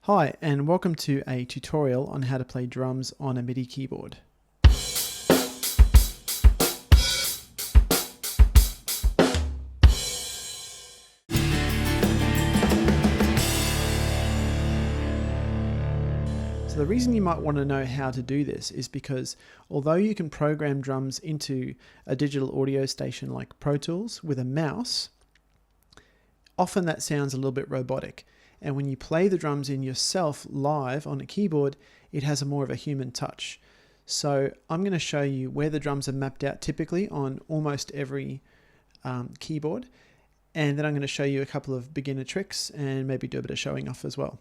Hi, and welcome to a tutorial on how to play drums on a MIDI keyboard. So the reason you might want to know how to do this is because although you can program drums into a digital audio station like Pro Tools with a mouse, often that sounds a little bit robotic. And when you play the drums in yourself live on a keyboard, it has a more of a human touch. So I'm going to show you where the drums are mapped out typically on almost every keyboard. And then I'm going to show you a couple of beginner tricks and maybe do a bit of showing off as well.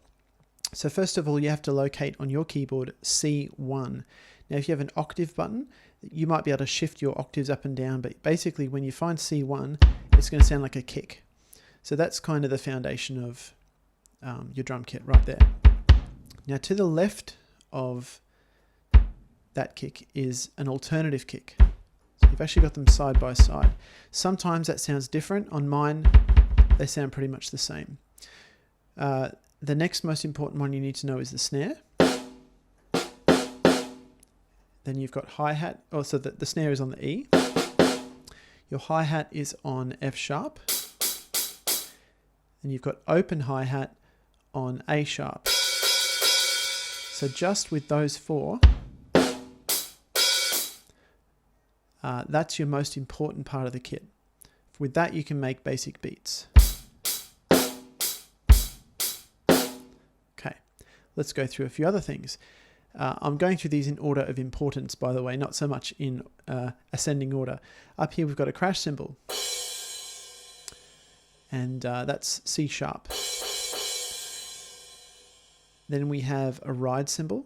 So first of all, you have to locate on your keyboard C1. Now, if you have an octave button, you might be able to shift your octaves up and down, but basically when you find C1, it's going to sound like a kick. So that's kind of the foundation of your drum kit right there. Now to the left of that kick is an alternative kick. So you've actually got them side by side. Sometimes that sounds different. On mine, they sound pretty much the same. The next most important one you need to know is the snare. Then you've got hi-hat. Also, the snare is on the E. Your hi-hat is on F sharp. And you've got open hi-hat on A sharp. So just with those four, that's your most important part of the kit. With that, you can make basic beats. Okay, let's go through a few other things. I'm going through these in order of importance, by the way, not so much in ascending order. Up here, we've got a crash cymbal. And that's C sharp. Then we have a ride cymbal.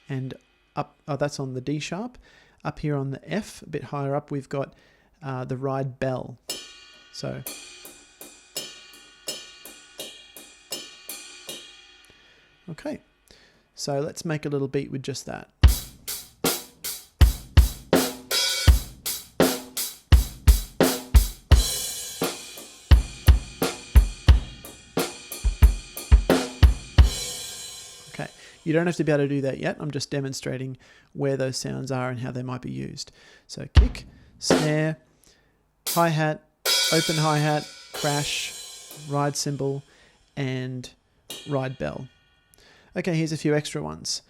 And up, that's on the D sharp. Up here on the F, a bit higher up, we've got the ride bell. So, okay. So let's make a little beat with just that. Okay, you don't have to be able to do that yet. I'm just demonstrating where those sounds are and how they might be used. So kick, snare, hi-hat, open hi-hat, crash, ride cymbal, and ride bell. Okay, here's a few extra ones.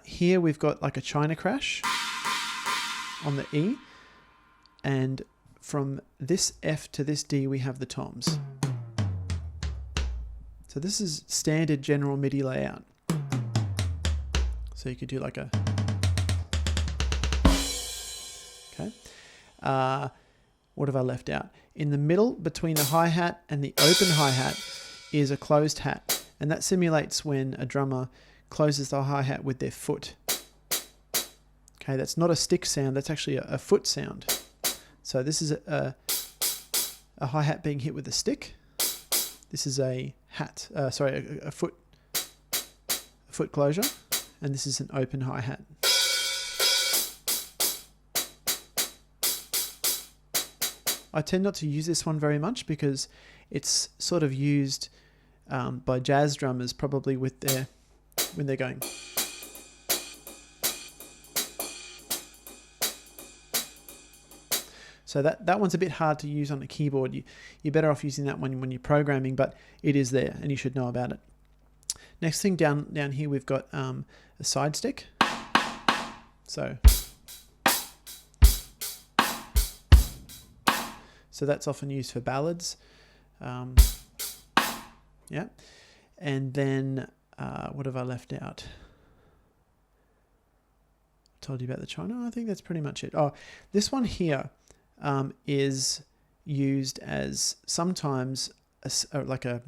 Here we've got like a China crash on the E, and from this F to this D we have the toms. So this is standard General MIDI layout. So you could do like a... Okay. What have I left out? In the middle between the hi-hat and the open hi-hat is a closed hat. And that simulates when a drummer closes the hi-hat with their foot. Okay, that's not a stick sound, that's actually a foot sound. So this is a hi-hat being hit with a stick. This is a hat, a foot closure, and this is an open hi-hat. I tend not to use this one very much because it's sort of used by jazz drummers probably with when they're going. So that one's a bit hard to use on a keyboard. You're better off using that one when you're programming, but it is there and you should know about it. Next thing down here we've got a side stick. So that's often used for ballads. Yeah, and then what have I left out? I told you about the China. I think that's pretty much it. Oh, this one here is used as sometimes like a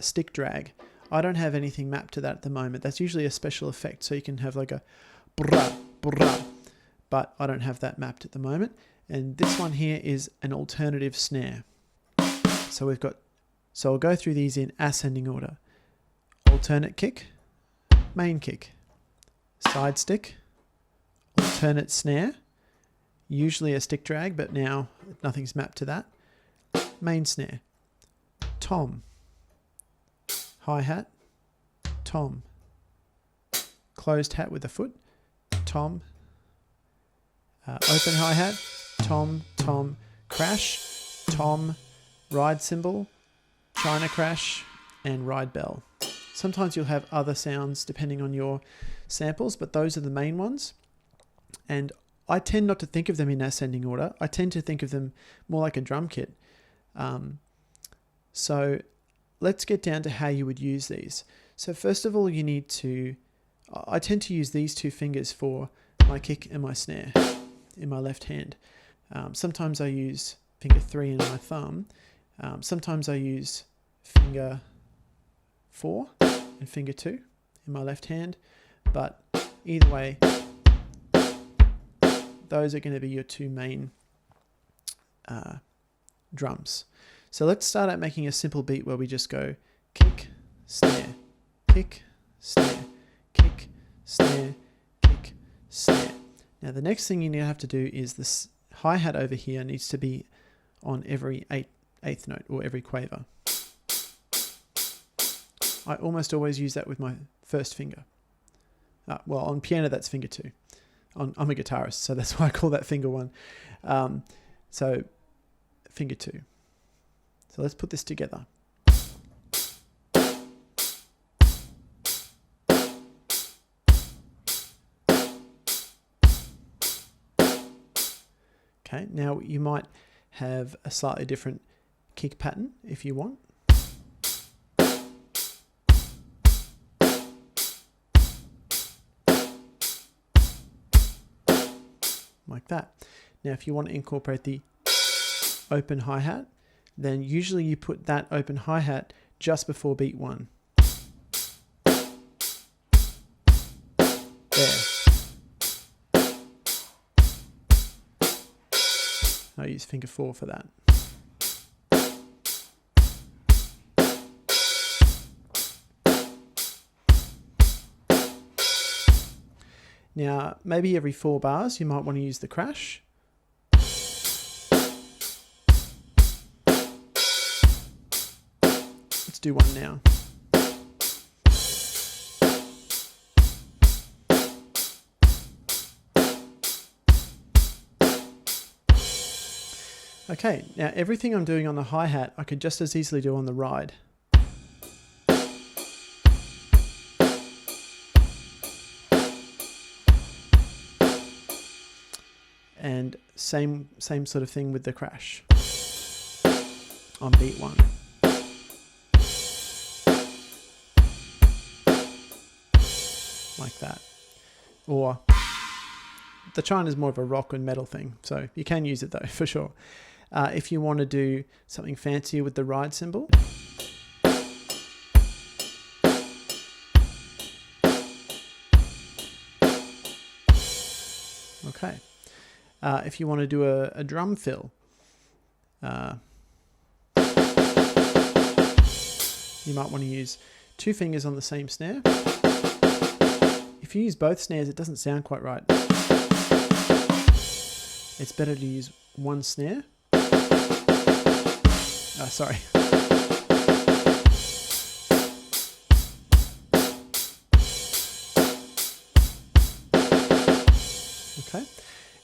stick drag. I don't have anything mapped to that at the moment. That's usually a special effect, so you can have like a brah, brah, but I don't have that mapped at the moment. And this one here is an alternative snare. So I'll go through these in ascending order. Alternate kick, main kick, side stick, alternate snare, usually a stick drag, but now nothing's mapped to that, main snare, tom, hi-hat, tom, closed hat with a foot, tom, open hi-hat, tom, tom, crash, tom, ride cymbal, China crash, and ride bell. Sometimes you'll have other sounds depending on your samples, but those are the main ones. And I tend not to think of them in ascending order. I tend to think of them more like a drum kit. So let's get down to how you would use these. So first of all, you need to, I tend to use these two fingers for my kick and my snare in my left hand. Sometimes I use finger 3 and my thumb. Sometimes I use finger 4 and finger 2 in my left hand. But either way, those are going to be your two main drums. So let's start out making a simple beat where we just go kick, snare, kick, snare, kick, snare, kick, snare. Now the next thing you have to do is this hi-hat over here needs to be on every eighth note or every quaver. I almost always use that with my first finger. Well, on piano that's finger 2. I'm a guitarist, so that's why I call that finger 1. So finger 2. So let's put this together. Okay, now you might have a slightly different kick pattern if you want. Like that. Now if you want to incorporate the open hi-hat, then usually you put that open hi-hat just before beat 1. There. I use finger 4 for that. Now, maybe every 4 bars, you might want to use the crash. Let's do one now. Okay, now everything I'm doing on the hi-hat, I could just as easily do on the ride. And same sort of thing with the crash on beat 1. Like that. Or the China is more of a rock and metal thing, so you can use it though, for sure. If you want to do something fancier with the ride cymbal, okay. If you want to do a drum fill, you might want to use 2 fingers on the same snare. If you use both snares, it doesn't sound quite right. It's better to use 1 snare. Sorry. Okay.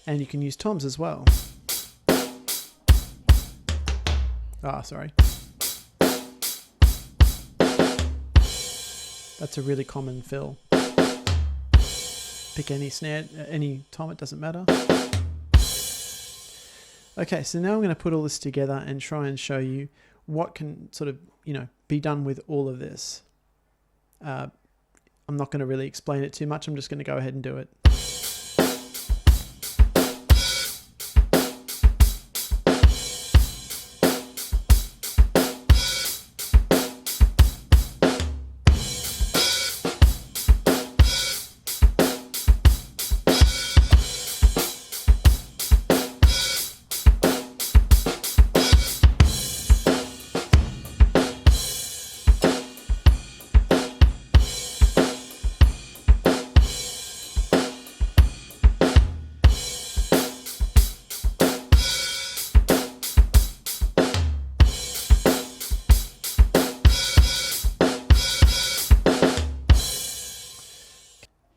And you can use toms as well. Sorry. That's a really common fill. Pick any snare, any tom, it doesn't matter. Okay, so now I'm going to put all this together and try and show you what can sort of, be done with all of this. I'm not going to really explain it too much. I'm just going to go ahead and do it.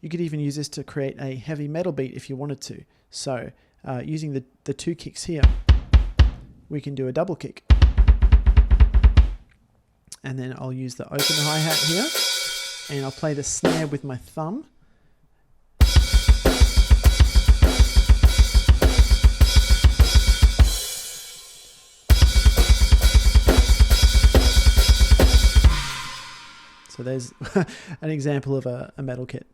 You could even use this to create a heavy metal beat if you wanted to. So using the 2 kicks here, we can do a double kick. And then I'll use the open hi-hat here, and I'll play the snare with my thumb. So there's an example of a metal kit.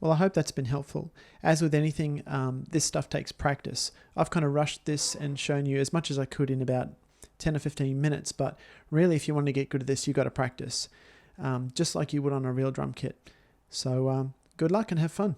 Well, I hope that's been helpful. As with anything, this stuff takes practice. I've kind of rushed this and shown you as much as I could in about 10 or 15 minutes, but really if you want to get good at this, you've got to practice, just like you would on a real drum kit. So good luck and have fun.